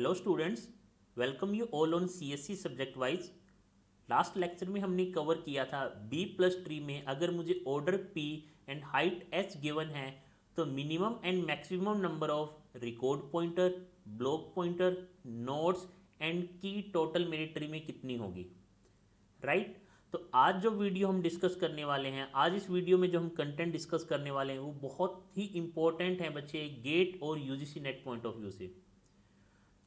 Hello students, welcome you all on CSC subject wise. Last lecture में हमने cover किया था बी प्लस ट्री में अगर मुझे order P and height H given है तो minimum and maximum number of record pointer, block pointer, nodes and की टोटल मेरी ट्री में कितनी होगी, राइट। तो आज जो वीडियो हम डिस्कस करने वाले हैं, आज इस वीडियो में जो हम कंटेंट डिस्कस करने वाले हैं वो बहुत ही इंपॉर्टेंट है बच्चे, गेट और UGC net point of view से।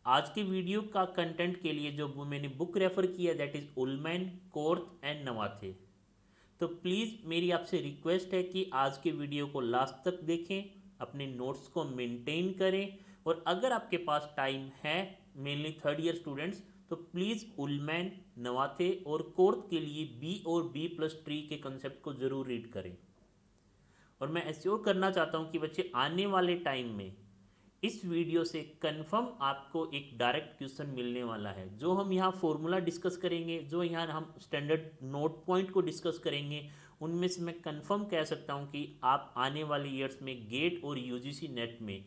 आज के वीडियो का कंटेंट के लिए जो मैंने बुक रेफर किया that is Ullman, कोर्थ and Navathe. तो प्लीज़ मेरी आपसे रिक्वेस्ट है कि आज के वीडियो को लास्ट तक देखें, अपने नोट्स को मेंटेन करें और अगर आपके पास टाइम है, मेनली थर्ड ईयर स्टूडेंट्स, तो प्लीज़ उलमैन, नवाथे और कोर्थ के लिए बी और बी प्लस ट्री के कंसेप्ट को ज़रूर रीड करें। और मैं एश्योर करना चाहता हूँ कि बच्चे आने वाले टाइम में इस वीडियो से कंफर्म आपको एक डायरेक्ट क्वेश्चन मिलने वाला है। जो हम यहाँ फॉर्मूला डिस्कस करेंगे, जो यहाँ हम स्टैंडर्ड नोट पॉइंट को डिस्कस करेंगे, उनमें से मैं कंफर्म कह सकता हूँ कि आप आने वाले ईयर्स में गेट और यूजीसी नेट में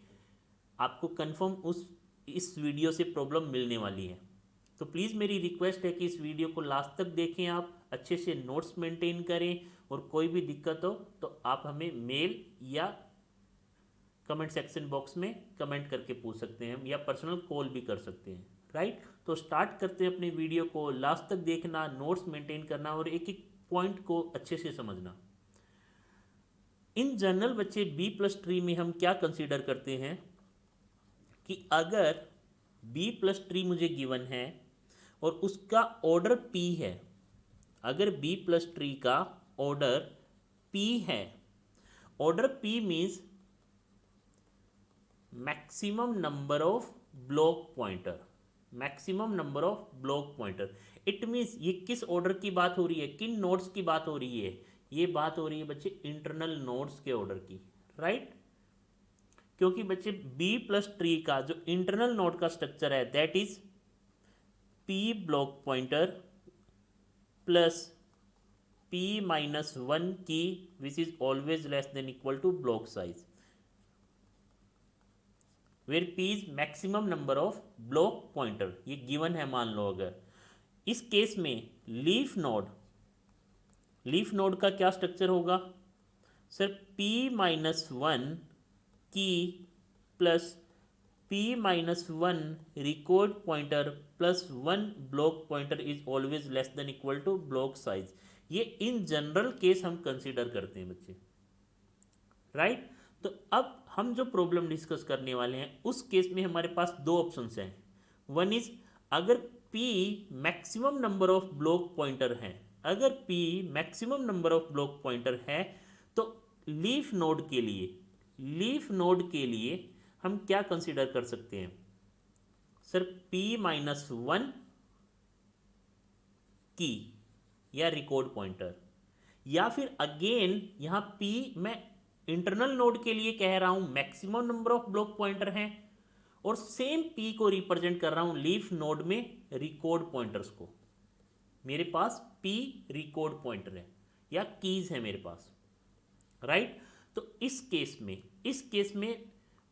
आपको कंफर्म इस वीडियो से प्रॉब्लम मिलने वाली है। तो प्लीज़ मेरी रिक्वेस्ट है कि इस वीडियो को लास्ट तक देखें, आप अच्छे से नोट्स मेंटेन करें और कोई भी दिक्कत हो तो आप हमें मेल या कमेंट सेक्शन बॉक्स में कमेंट करके पूछ सकते हैं या पर्सनल कॉल भी कर सकते हैं, राइट। तो स्टार्ट करते हैं अपने वीडियो को, लास्ट तक देखना, नोट्स मेंटेन करना और एक एक पॉइंट को अच्छे से समझना। इन जनरल बच्चे बी प्लस ट्री में हम क्या कंसीडर करते हैं कि अगर बी प्लस ट्री मुझे गिवन है और उसका ऑर्डर पी है, अगर बी प्लस ट्री का ऑर्डर पी है, order P means maximum number of block pointer, maximum number of block pointer. It means ये किस ऑर्डर की बात हो रही है, किन नोड्स की बात हो रही है, ये बात हो रही है बच्चे इंटरनल नोड्स के ऑर्डर की, राइट। क्योंकि बच्चे बी प्लस ट्री का जो इंटरनल नोड का स्ट्रक्चर है that is P block pointer plus P minus one की which is always less than equal to block size, where P is maximum number of block pointer. ये given है, मान लो अगर इस केस में leaf node का क्या स्ट्रक्चर होगा sir, p minus one key plus p minus one record pointer plus one block pointer is always less than equal to block size. ये इन जनरल केस हम कंसीडर करते हैं बच्चे, right. तो अब हम जो प्रॉब्लम डिस्कस करने वाले हैं उस केस में हमारे पास दो ऑप्शंस हैं। वन इज अगर P maximum number of block pointer है, अगर P maximum number of block pointer है तो लीफ नोड के लिए हम क्या कंसीडर कर सकते हैं सर, P माइनस वन की या रिकॉर्ड पॉइंटर, या फिर अगेन यहां P मैं इंटरनल नोड के लिए कह रहा हूं maximum number of block pointer हैं और सेम P को रिप्रेजेंट कर रहा हूं लीफ नोड में रिकॉर्ड पॉइंटर्स को। मेरे पास P रिकॉर्ड पॉइंटर है या कीज है मेरे पास, राइट। तो इस केस में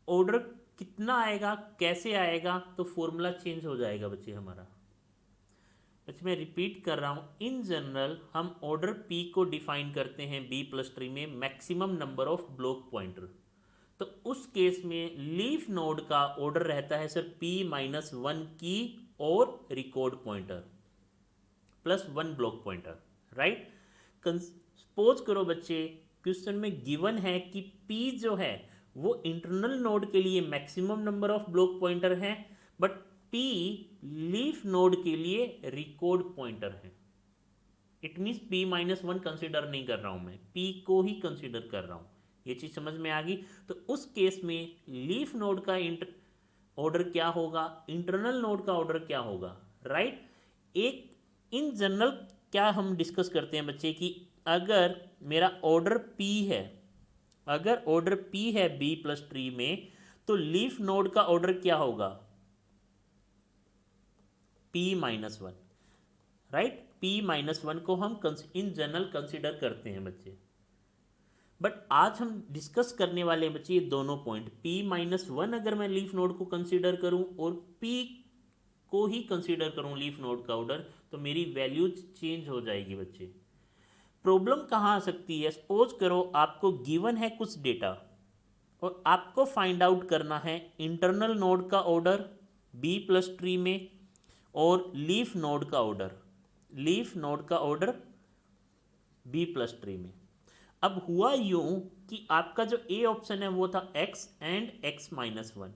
ऑर्डर कितना आएगा, कैसे आएगा, तो फॉर्मूला चेंज हो जाएगा बच्चे हमारा। बच्चे मैं रिपीट कर रहा हूं, इन जनरल हम ऑर्डर P को डिफाइन करते हैं बी प्लस ट्री में maximum number of block pointer. तो उस केस में लीफ नोड का ऑर्डर रहता है सर P माइनस वन की और record pointer plus one block pointer, right. Suppose करो बच्चे क्वेश्चन में गिवन है कि P जो है वो इंटरनल नोड के लिए maximum number of block pointer है बट P लीफ नोड के लिए रिकॉर्ड पॉइंटर है। It means P minus one consider नहीं कर रहा हूं मैं, P को ही कंसिडर कर रहा हूं। ये चीज समझ में आ गई। तो उस केस में लीफ नोड का ऑर्डर क्या होगा, इंटरनल नोड का ऑर्डर क्या होगा, राइट। एक इन जनरल क्या हम डिस्कस करते हैं बच्चे कि अगर मेरा ऑर्डर P है, अगर ऑर्डर P है बी प्लस ट्री में तो लीफ नोड का ऑर्डर क्या होगा, P minus one, right. P minus one को हम इन जनरल कंसिडर करते हैं बच्चे। बट आज हम डिस्कस करने वाले हैं बच्चे ये दोनों पॉइंट, P माइनस वन अगर मैं लीफ नोड को कंसिडर करूं और P उसको ही कंसीडर करूं लीफ नोड का ऑर्डर, तो मेरी वैल्यू चेंज हो जाएगी बच्चे। प्रॉब्लम कहाँ आ सकती है, सपोज करो आपको गिवन है कुछ डेटा और आपको फाइंड आउट करना है इंटरनल नोड का ऑर्डर बी प्लस ट्री में और लीफ नोड का ऑर्डर बी प्लस ट्री में। अब हुआ यूं कि आपका जो ए ऑप्शन है वो था x एंड x-1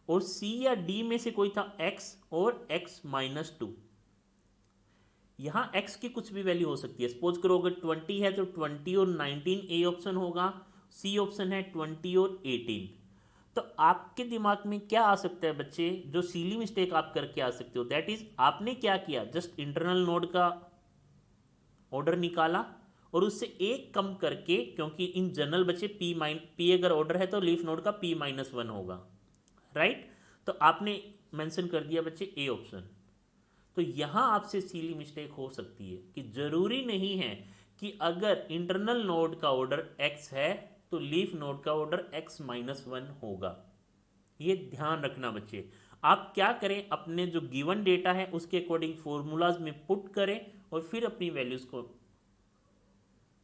और सी या डी में से कोई था x और x-2। यहां x की कुछ भी वैल्यू हो सकती है, सपोज करो अगर 20 है तो 20 और 19 ए ऑप्शन होगा, सी ऑप्शन है 20 और 18। तो आपके दिमाग में क्या आ सकता है बच्चे, जो सीली मिस्टेक आप करके आ सकते हो, दैट इज आपने क्या किया, जस्ट इंटरनल नोड का ऑर्डर निकाला और उससे एक कम करके, क्योंकि इन जनरल बच्चे पी अगर ऑर्डर है तो लीफ नोड का p-1 होगा, राइट। तो आपने मेंशन कर दिया बच्चे ए ऑप्शन। तो यहां आपसे सीली मिस्टेक हो सकती है कि जरूरी नहीं है कि अगर इंटरनल नोड का ऑर्डर x है तो लीफ नोड का ऑर्डर x-1 होगा। ये ध्यान रखना बच्चे। आप क्या करें, अपने जो गिवन डेटा है उसके अकॉर्डिंग फॉर्मूलाज में पुट करें और फिर अपनी वैल्यूज को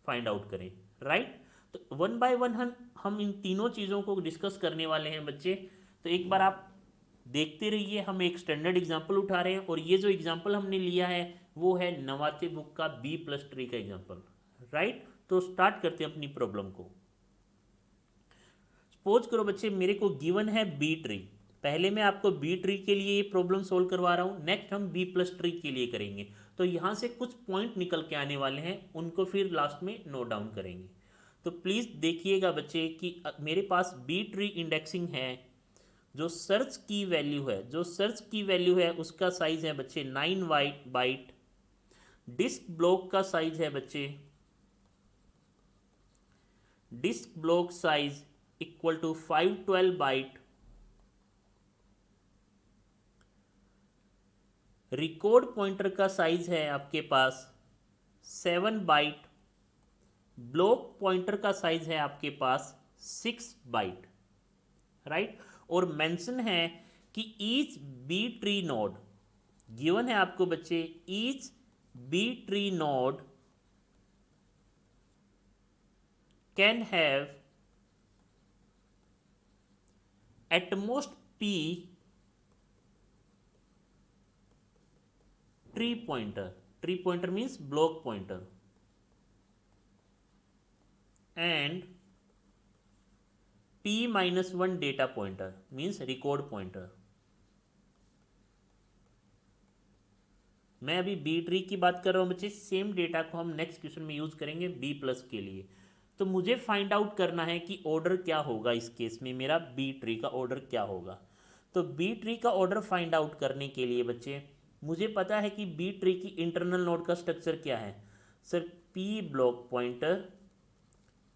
फाइंड आउट करें, राइट। तो वन बाय वन हम इन तीनों चीज़ों को डिस्कस करने वाले हैं बच्चे। तो एक बार आप देखते रहिए, हम एक स्टैंडर्ड एग्जाम्पल उठा रहे हैं और ये जो एग्जाम्पल हमने लिया है वो है नवाते बुक का बी प्लस ट्री का एग्जाम्पल, राइट। तो स्टार्ट करते हैं अपनी प्रॉब्लम को। सपोज करो बच्चे मेरे को गिवन है बी ट्री, पहले मैं आपको बी ट्री के लिए ये प्रॉब्लम सोल्व करवा रहा हूँ, नेक्स्ट हम बी प्लस ट्री के लिए करेंगे। तो यहाँ से कुछ पॉइंट निकल के आने वाले हैं, उनको फिर लास्ट में नोट डाउन करेंगे। तो प्लीज़ देखिएगा बच्चे कि मेरे पास बी ट्री इंडेक्सिंग है, जो सर्च की वैल्यू है उसका साइज है बच्चे 9 बाइट। डिस्क ब्लॉक का साइज है बच्चे, disk block size equal to 512 byte. Record pointer का साइज है आपके पास 7 बाइट। ब्लॉक पॉइंटर का साइज है आपके पास 6 बाइट, राइट। और मेंशन है कि each B tree node, given है आपको बच्चे each B tree node can have at most p tree pointer means block pointer and p-1 data pointer means record pointer. मैं अभी बी ट्री की बात कर रहा हूं बच्चे, सेम डेटा को हम नेक्स्ट क्वेश्चन में यूज करेंगे बी प्लस के लिए। तो मुझे फाइंड आउट करना है कि ऑर्डर क्या होगा, इस केस में मेरा बी ट्री का ऑर्डर क्या होगा। तो बी ट्री का ऑर्डर फाइंड आउट करने के लिए बच्चे मुझे पता है कि बी ट्री की इंटरनल नोड का स्ट्रक्चर क्या है sir, P block pointer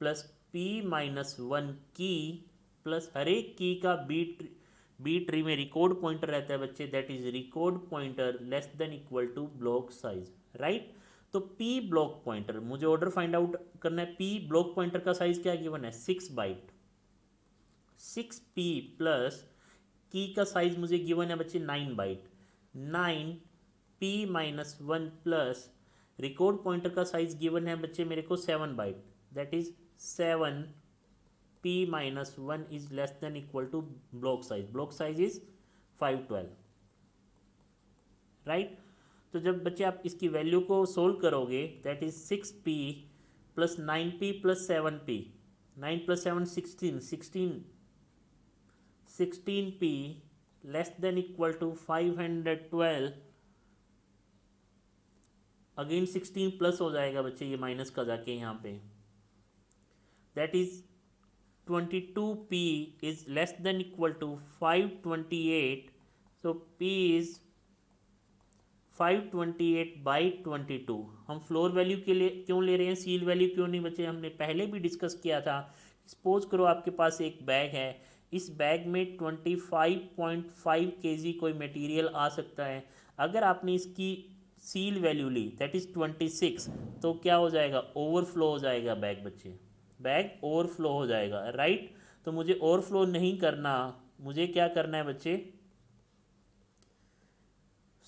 plus p-1 key plus हर एक की का बी ट्री में रिकॉर्ड पॉइंटर रहता है बच्चे, that is record pointer less than equal to block size, right. तो p ब्लॉक पॉइंटर मुझे ऑर्डर फाइंड आउट करना है, p ब्लॉक पॉइंटर का साइज क्या गिवन है 6 बाइट। 6p प्लस की का साइज मुझे गिवन है बच्चे 9 byte. 9p-1 plus record pointer का साइज गिवन है बच्चे मेरे को 7 byte, that is 7p-1 is less than equal to block size is 512, right. तो जब बच्चे आप इसकी वैल्यू को सोल्व करोगे that is 6p plus 9p plus 7p, 9 plus 7 16p less than equal to 512, again 16 plus हो जाएगा बच्चे, ये माइनस का जाके यहाँ पे, that is 22p is less than equal to 528, so p is 528 by 22। हम फ्लोर वैल्यू के लिए क्यों ले रहे हैं, सील वैल्यू क्यों नहीं बच्चे, हमने पहले भी डिस्कस किया था। सपोज करो आपके पास एक बैग है, इस बैग में 25.5 kg कोई मटेरियल आ सकता है, अगर आपने इसकी सील वैल्यू ली दैट इज 26, तो क्या हो जाएगा, ओवरफ्लो हो जाएगा बैग बच्चे, बैग ओवरफ्लो हो जाएगा, राइट। तो मुझे ओवरफ्लो नहीं करना, मुझे क्या करना है बच्चे,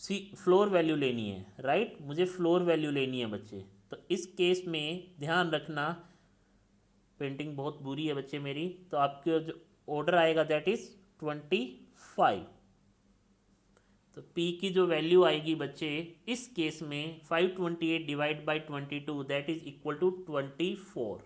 फ्लोर वैल्यू लेनी है, राइट, मुझे फ्लोर वैल्यू लेनी है बच्चे। तो इस केस में ध्यान रखना, पेंटिंग बहुत बुरी है बच्चे मेरी, तो आपके जो ऑर्डर आएगा दैट इज 25। तो P की जो वैल्यू आएगी बच्चे इस केस में 528 divide by 22 that is equal to 24,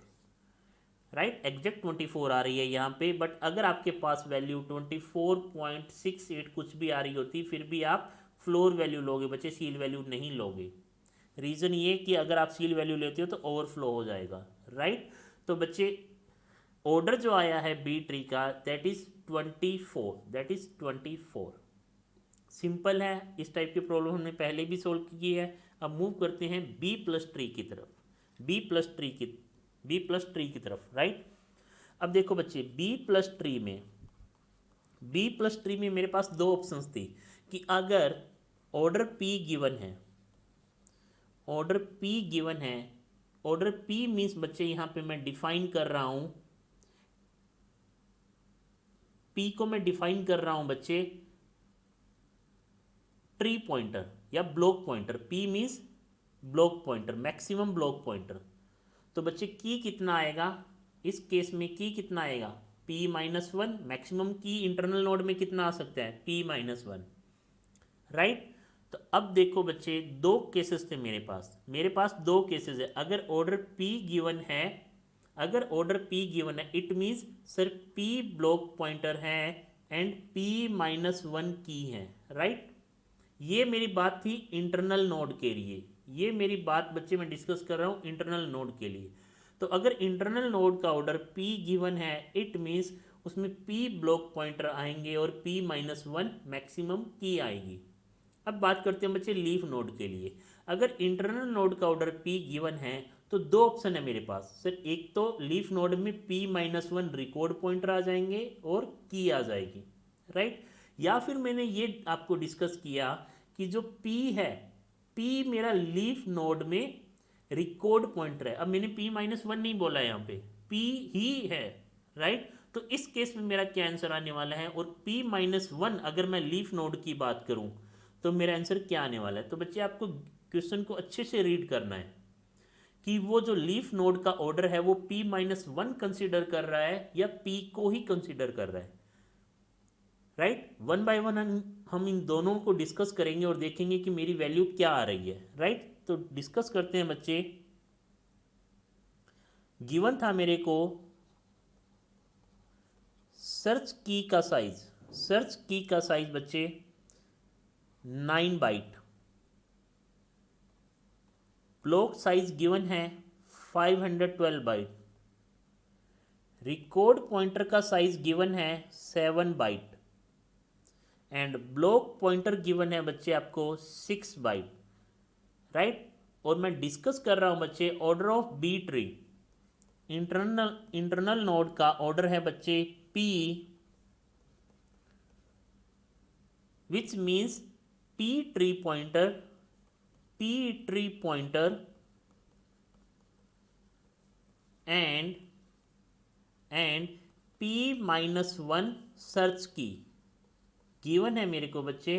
right, exact 24 आ रही है यहाँ पे। बट अगर आपके पास वैल्यू 24.68 कुछ भी आ रही होती फिर भी आप फ्लोर वैल्यू लोगे बच्चे, सील वैल्यू नहीं लोगे। रीज़न ये कि अगर आप सील वैल्यू लेते हो तो ओवरफ्लो हो जाएगा, राइट। तो बच्चे ऑर्डर जो आया है बी ट्री का that is 24, that is 24। Simple है, इस टाइप की प्रॉब्लम हमने पहले भी सोल्व की है। अब मूव करते हैं बी प्लस ट्री की तरफ, बी प्लस ट्री की तरफ, राइट। अब देखो बच्चे बी प्लस ट्री में मेरे पास दो ऑप्शंस थी कि अगर ऑर्डर पी गिवन है, ऑर्डर पी मीन्स बच्चे यहां पे मैं डिफाइन कर रहा हूं, पी को मैं डिफाइन कर रहा हूं बच्चे ट्री पॉइंटर या block pointer. P means block pointer, maximum block pointer. तो बच्चे की कितना आएगा इस केस में, की कितना आएगा p-1। मैक्सिमम की इंटरनल नोड में कितना आ सकता है p-1, राइट। तो अब देखो बच्चे दो केसेस थे मेरे पास दो केसेस है। अगर ऑर्डर p गिवन है, it means sir p block pointer है एंड p-1 की है, राइट। ये मेरी बात थी इंटरनल नोड के लिए, ये मेरी बात बच्चे मैं डिस्कस कर रहा हूँ इंटरनल नोड के लिए। तो अगर इंटरनल नोड का ऑर्डर p गिवन है इट मीन्स उसमें p ब्लॉक पॉइंटर आएंगे और p-1 मैक्सिमम की आएगी। अब बात करते हैं बच्चे लीफ नोड के लिए। अगर इंटरनल नोड का ऑर्डर p गिवन है तो दो ऑप्शन है मेरे पास सर, एक तो लीफ नोड में p-1 रिकॉर्ड पॉइंटर आ जाएंगे और की आ जाएगी, राइट। या फिर मैंने ये आपको डिस्कस किया कि जो p है, p मेरा लीफ नोड में रिकॉर्ड पॉइंटर है। अब मैंने p-1 नहीं बोला यहाँ पे, p ही है, राइट। तो इस केस में मेरा क्या आंसर आने वाला है, और p-1 अगर मैं लीफ नोड की बात करूं तो मेरा आंसर क्या आने वाला है। तो बच्चे आपको क्वेश्चन को अच्छे से रीड करना है कि वो जो लीफ नोड का ऑर्डर है वो p-1 कंसिडर कर रहा है या p को ही कंसिडर कर रहा है, राइट। वन बाय वन हम इन दोनों को डिस्कस करेंगे और देखेंगे कि मेरी वैल्यू क्या आ रही है, राइट। तो डिस्कस करते हैं बच्चे। गिवन था मेरे को सर्च की का साइज बच्चे 9 बाइट, ब्लॉक साइज गिवन है 512 बाइट, रिकॉर्ड पॉइंटर का साइज गिवन है 7 byte and block pointer given है बच्चे आपको 6 बाइट, राइट। और मैं डिस्कस कर रहा हूं बच्चे order of B tree. Internal node का ऑर्डर है बच्चे p, which means p tree pointer and p-1 search key. Given है मेरे को बच्चे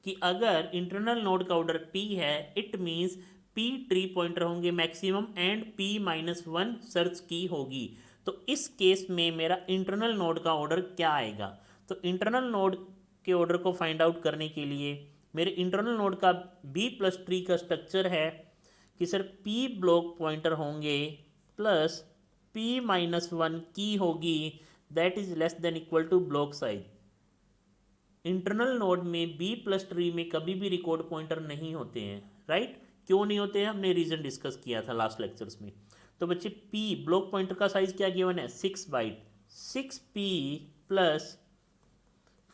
कि अगर इंटरनल नोड का ऑर्डर p है it means p tree pointer होंगे maximum and p-1 search key होगी। तो इस केस में मेरा इंटरनल नोड का ऑर्डर क्या आएगा। तो इंटरनल नोड के ऑर्डर को फाइंड आउट करने के लिए मेरे इंटरनल नोड का b प्लस ट्री का स्ट्रक्चर है कि सर p ब्लॉक पॉइंटर होंगे प्लस p-1 की होगी that is less than equal to block size. Internal node में बी प्लस ट्री में कभी भी रिकॉर्ड पॉइंटर नहीं होते हैं, राइट। क्यों नहीं होते हैं हमने रीजन डिस्कस किया था लास्ट लेक्चर्स में। तो बच्चे p ब्लॉक पॉइंटर का साइज क्या गिवन है 6 बाइट, 6p प्लस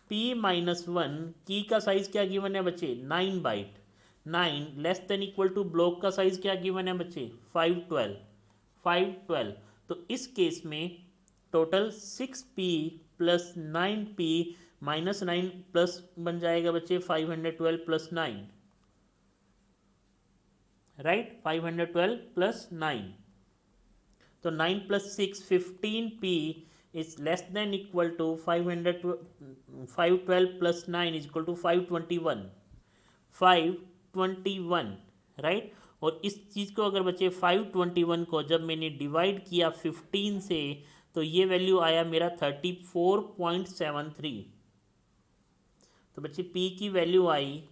p-1 की का साइज क्या गिवन है बच्चे 9 byte, 9 less than equal to block का साइज क्या गिवन है बच्चे 512। तो इस केस में total 6p plus 9p minus 9 plus बन जाएगा बच्चे 512 प्लस 9, राइट, 512 प्लस 9। तो 9 plus 6 15p is less than equal to 512 plus 9 is equal to 521। 521, right. और इस चीज़ को अगर बच्चे 521 को जब मैंने डिवाइड किया 15 से तो ये वैल्यू आया मेरा 34.73। तो बच्चे P की वैल्यू आई,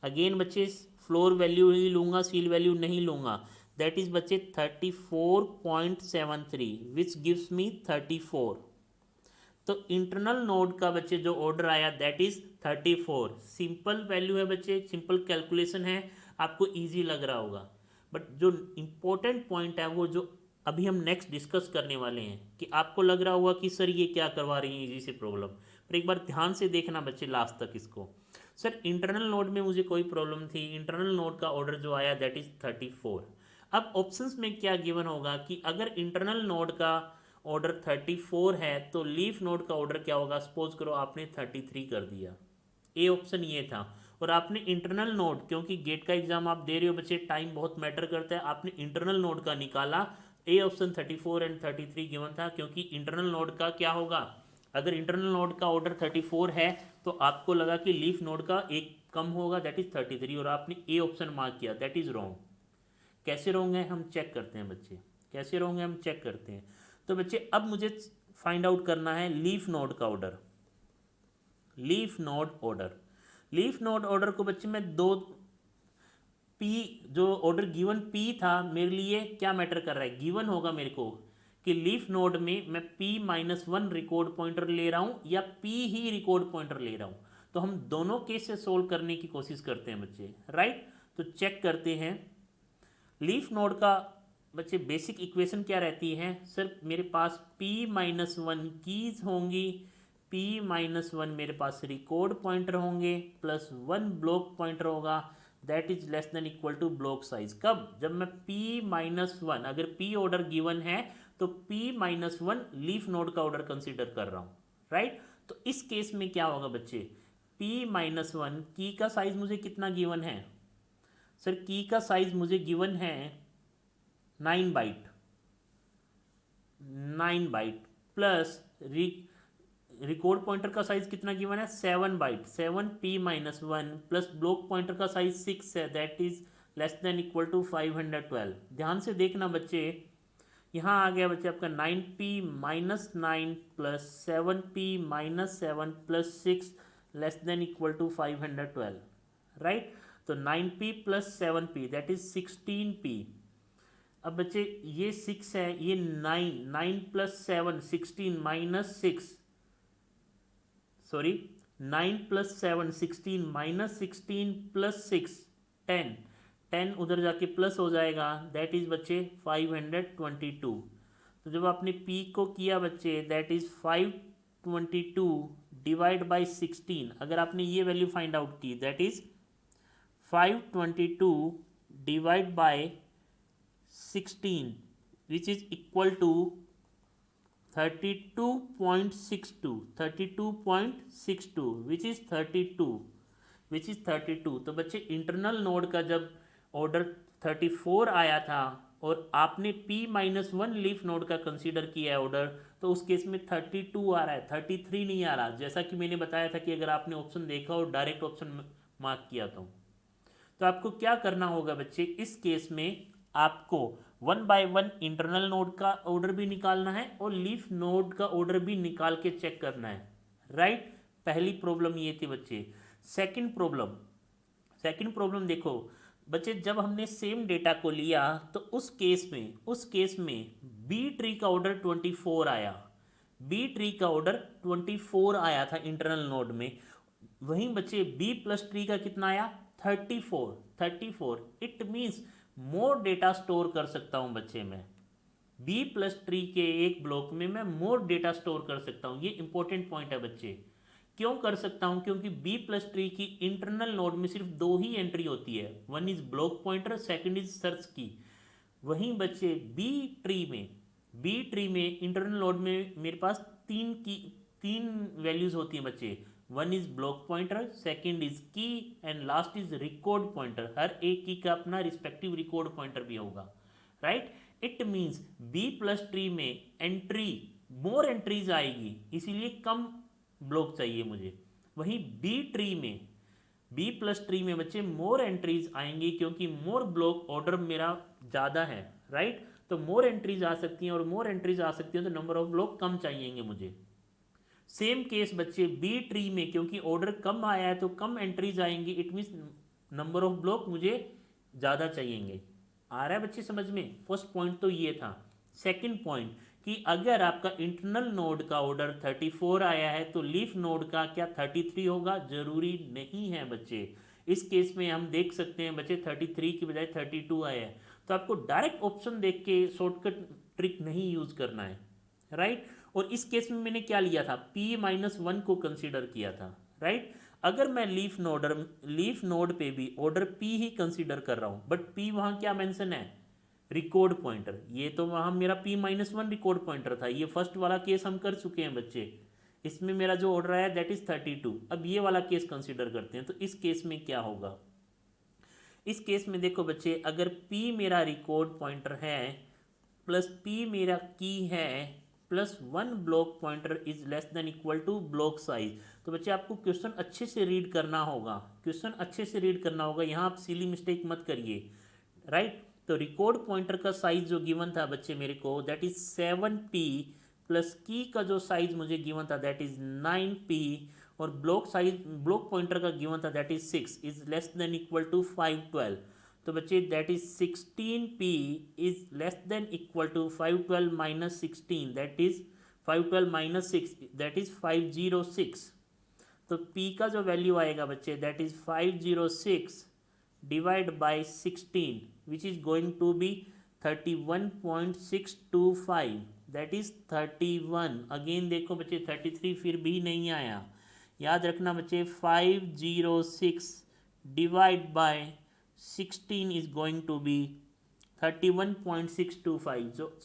अगेन बच्चे फ्लोर वैल्यू ही लूँगा, सील वैल्यू नहीं लूँगा, दैट इज़ बच्चे 34.73 विच गिव्स मी 34। तो इंटरनल नोड का बच्चे जो ऑर्डर आया दैट इज़ 34। सिंपल वैल्यू है बच्चे, सिंपल कैलकुलेशन है, आपको इजी लग रहा होगा। बट जो इम्पोर्टेंट पॉइंट है वो जो अभी हम नेक्स्ट डिस्कस करने वाले हैं कि आपको लग रहा होगा कि सर ये क्या करवा रही है इजी से प्रॉब्लम, पर एक बार ध्यान से देखना बच्चे लास्ट तक इसको। सर इंटरनल नोड में मुझे कोई प्रॉब्लम थी, इंटरनल नोड का ऑर्डर जो आया दैट इज़ 34। अब ऑप्शंस में क्या गिवन होगा कि अगर इंटरनल नोड का ऑर्डर 34 है तो लीफ नोड का ऑर्डर क्या होगा। सपोज करो आपने 33 कर दिया, ए ऑप्शन ये था। और आपने इंटरनल नोड, क्योंकि गेट का एग्जाम आप दे रहे हो बच्चे, टाइम बहुत मैटर करता है, आपने इंटरनल नोड का निकाला, ए ऑप्शन 34 एंड 33 गिवन था, क्योंकि इंटरनल नोड का क्या होगा, अगर इंटरनल नोड का ऑर्डर 34 है तो आपको लगा कि लीफ नोड का एक कम होगा दैट इज 33, और आपने ए ऑप्शन मार्क किया, दैट इज रॉन्ग। कैसे रॉन्ग है हम चेक करते हैं बच्चे, कैसे रॉन्ग है हम चेक करते हैं। तो बच्चे अब मुझे फाइंड आउट करना है लीफ नोड का order. Leaf node order, leaf node order को बच्चे मैं दो पी, जो ऑर्डर गिवन पी था मेरे लिए क्या मैटर कर रहा है, गिवन होगा मेरे को कि लीफ नोड में मैं p-1 रिकॉर्ड पॉइंटर ले रहा हूं या p ही रिकॉर्ड पॉइंटर ले रहा हूं। तो हम दोनों केस से सोल्व करने की कोशिश करते हैं बच्चे, राइट। तो चेक करते हैं लीफ नोड का बच्चे बेसिक इक्वेशन क्या रहती है। सर मेरे पास p-1 कीज होंगी, p-1 मेरे पास रिकॉर्ड पॉइंटर होंगे, प्लस 1 ब्लॉक पॉइंटर होगा, that is less than equal to block size. कब, जब मैं p-1, अगर p ऑर्डर गिवन है तो p-1 लीफ नोड का ऑर्डर कंसीडर कर रहा हूं, राइट। तो इस केस में क्या होगा बच्चे, p-1 की का साइज मुझे कितना गिवन है। सर की का साइज मुझे गिवन है 9 byte, 9 byte, plus record pointer का साइज कितना गिवन है 7 byte, 7 p-1 plus block pointer का साइज 6 है, that is less than equal to 512। ध्यान से देखना बच्चे, यहाँ आ गया बच्चे आपका 9p-9 plus 7p-7 plus 6 less than equal to 512, right. तो 9p plus 7p that is 16p। अब बच्चे ये 6 है, ये 9 plus 7 16 minus 6, sorry 9 plus 7 16 minus 16 plus 6 10, 10 उधर जाके प्लस हो जाएगा, दैट इज बच्चे 522। तो जब आपने p को किया बच्चे दैट इज 522 डिवाइड बाई 16, अगर आपने ये वैल्यू फाइंड आउट की that is 522 divide by 16 which is equal to 32.62, 32.62 which is 32। तो बच्चे इंटरनल नोड का जब ऑर्डर 34 आया था और आपने p-1 लीफ नोड का कंसीडर किया है ऑर्डर, तो उस केस में 32 आ रहा है, 33 नहीं आ रहा, जैसा कि मैंने बताया था कि अगर आपने ऑप्शन देखा और डायरेक्ट ऑप्शन मार्क किया तो आपको क्या करना होगा बच्चे, इस केस में आपको 1 बाय 1 इंटरनल नोड का ऑर्डर भी निकालना है और लीफ नोड का ऑर्डर भी निकाल के चेक करना है, राइट। पहली प्रॉब्लम ये थी बच्चे। सेकंड प्रॉब्लम देखो बच्चे, जब हमने सेम डेटा को लिया तो उस केस में बी ट्री का ऑर्डर 24 आया, बी ट्री का ऑर्डर 24 आया था इंटरनल नोड में। वहीं बच्चे बी प्लस ट्री का कितना आया 34। It means more data store कर सकता हूं बच्चे मैं, बी प्लस ट्री के एक ब्लॉक में मैं मोर डेटा स्टोर कर सकता हूं। ये इंपॉर्टेंट पॉइंट है बच्चे, क्यों कर सकता हूं, क्योंकि बी प्लस ट्री की इंटरनल नोड में सिर्फ 2 ही एंट्री होती है, one is block pointer, second is search key. वहीं बच्चे बी ट्री में इंटरनल नोड में मेरे पास 3 वैल्यूज होती हैं बच्चे, one is block pointer, second is key and last is record pointer. हर एक की का अपना रिस्पेक्टिव रिकॉर्ड पॉइंटर भी होगा, right. It means B plus tree में मोर एंट्रीज आएगी, इसीलिए कम ब्लॉक चाहिए मुझे। वहीं बी ट्री में बी प्लस ट्री में बच्चे मोर एंट्रीज आएंगी क्योंकि मोर ब्लॉक ऑर्डर मेरा ज़्यादा है, राइट। तो मोर एंट्रीज आ सकती हैं और मोर एंट्रीज आ सकती हैं तो नंबर ऑफ ब्लॉक कम चाहिएंगे मुझे। सेम केस बच्चे बी ट्री में, क्योंकि ऑर्डर कम आया है तो कम एंट्रीज आएंगी, it means number of block मुझे ज़्यादा चाहिएंगे। आ रहा है बच्चे समझ में? फर्स्ट पॉइंट तो ये था। सेकंड पॉइंट कि अगर आपका इंटरनल नोड का ऑर्डर 34 आया है तो लीफ नोड का क्या 33 होगा? जरूरी नहीं है बच्चे। इस केस में हम देख सकते हैं बच्चे 33 की बजाय 32 आया है, तो आपको डायरेक्ट ऑप्शन देख के शॉर्टकट ट्रिक नहीं यूज करना है, राइट। और इस केस में मैंने क्या लिया था? p-1 को कंसीडर किया था, राइट। अगर मैं लीफ नोड पे भी ऑर्डर p ही कंसीडर कर रहा हूं, बट p वहां क्या मेंशन है? Record pointer. ये तो वहां मेरा p-1 रिकॉर्ड पॉइंटर था। ये फर्स्ट वाला केस हम कर चुके हैं बच्चे। इसमें मेरा जो ऑर्डर आया दैट इज 32। अब ये वाला केस कंसीडर करते हैं, तो इस केस में क्या होगा? इस केस में देखो बच्चे, अगर p मेरा रिकॉर्ड पॉइंटर है प्लस p मेरा की है plus 1 block pointer is less than equal to block size. तो बच्चे आपको क्वेश्चन अच्छे से रीड करना होगा, क्वेश्चन अच्छे से रीड करना होगा, यहाँ आप सिली मिस्टेक मत करिए, राइट। तो रिकॉर्ड पॉइंटर का साइज जो गिवन था बच्चे मेरे को दैट इज 7p प्लस की का जो साइज मुझे गिवन था दैट इज 9p और ब्लॉक पॉइंटर का गिवन था that is 6 is less than equal to 512। तो बच्चे that is 16p is less than equal to 512 minus 16 that is 512 minus 6 that is 506। तो p का जो वैल्यू आएगा बच्चे that is 506 divide by 16 which is going to be 31.625 that is 31। Again देखो बच्चे 33 फिर भी नहीं आया, याद रखना बच्चे 506 divide by 16 is going to be 31.625। जो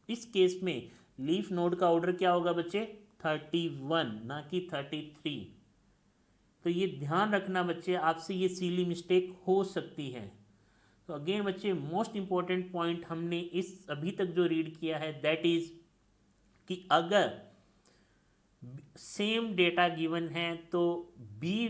इस केस में लीफ नोड का ऑर्डर क्या होगा बच्चे? 31 ना कि 33। तो ये ध्यान रखना बच्चे, आपसे ये सीली मिस्टेक हो सकती है। तो अगेन बच्चे मोस्ट इंपॉर्टेंट पॉइंट हमने इस अभी तक जो रीड किया है दैट इज कि अगर सेम डेटा गिवन है तो बी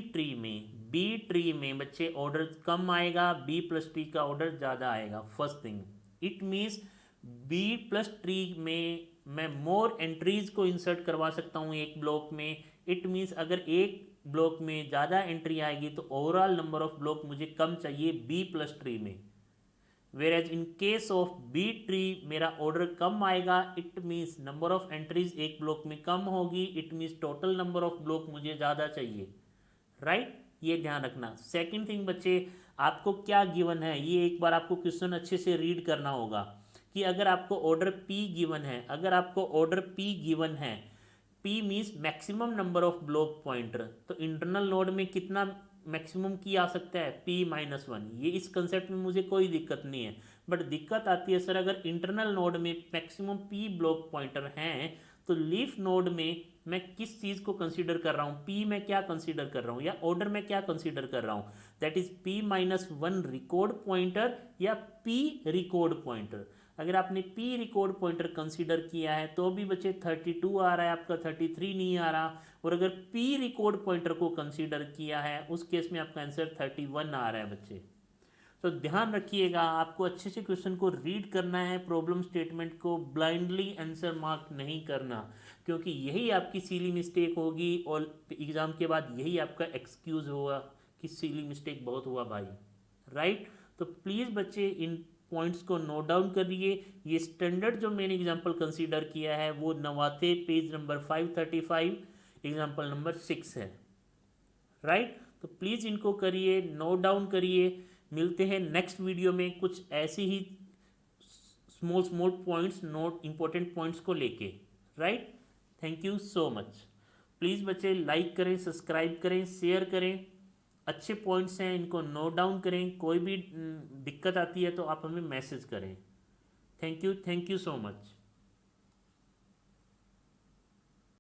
ट्री में बच्चे ऑर्डर कम आएगा, बी प्लस ट्री का ऑर्डर ज़्यादा आएगा। First thing it means B plus tree में मैं मोर एंट्रीज को इंसर्ट करवा सकता हूँ एक ब्लॉक में। इट मीन्स अगर एक ब्लॉक में ज़्यादा एंट्री आएगी तो ओवरऑल नंबर ऑफ ब्लॉक मुझे कम चाहिए बी प्लस ट्री में। Whereas in case of B tree मेरा ऑर्डर कम आएगा, it means number of entries एक ब्लॉक में कम होगी, it means total number of block मुझे ज़्यादा चाहिए, राइट। ये ध्यान रखना। सेकंड थिंग बच्चे, आपको क्या गिवन है ये एक बार आपको क्वेश्चन अच्छे से रीड करना होगा कि अगर आपको ऑर्डर P गिवन है, P means maximum number of block pointer, तो इंटरनल नोड में कितना मैक्सिमम की आ सकता है? p-1। ये इस कंसेप्ट में मुझे कोई दिक्कत नहीं है, बट दिक्कत आती है सर अगर इंटरनल नोड में मैक्सिमम p ब्लॉक पॉइंटर हैं तो लीफ नोड में मैं किस चीज़ को कंसीडर कर रहा हूँ? p में क्या कंसीडर कर रहा हूँ या ऑर्डर में क्या कंसीडर कर रहा हूँ? That is p-1 record pointer या p रिकॉर्ड पॉइंटर। अगर आपने p रिकॉर्ड पॉइंटर कंसीडर किया है तो भी बच्चे 32 आ रहा है आपका, 33 नहीं आ रहा। और अगर p रिकॉर्ड पॉइंटर को कंसीडर किया है उस केस में आपका आंसर 31 आ रहा है बच्चे। तो ध्यान रखिएगा, आपको अच्छे से क्वेश्चन को रीड करना है, प्रॉब्लम स्टेटमेंट को ब्लाइंडली आंसर मार्क नहीं करना, क्योंकि यही आपकी सीली मिस्टेक होगी और एग्जाम के बाद यही आपका एक्सक्यूज होगा कि सीली मिस्टेक बहुत हुआ भाई, राइट। तो प्लीज़ बच्चे इन पॉइंट्स को नोट डाउन करिए। ये स्टैंडर्ड जो मैंने एग्जांपल कंसीडर किया है वो नवाते पेज नंबर 535 एग्जांपल नंबर 6 है, राइट। तो प्लीज़ इनको करिए, नोट डाउन करिए। मिलते हैं नेक्स्ट वीडियो में कुछ ऐसी ही small points, note important points को लेके, right. Thank you so much. Please बच्चे लाइक करें, सब्सक्राइब करें, शेयर करें। अच्छे पॉइंट्स हैं, इनको नोट डाउन करें। कोई भी दिक्कत आती है तो आप हमें मैसेज करें। Thank you so much.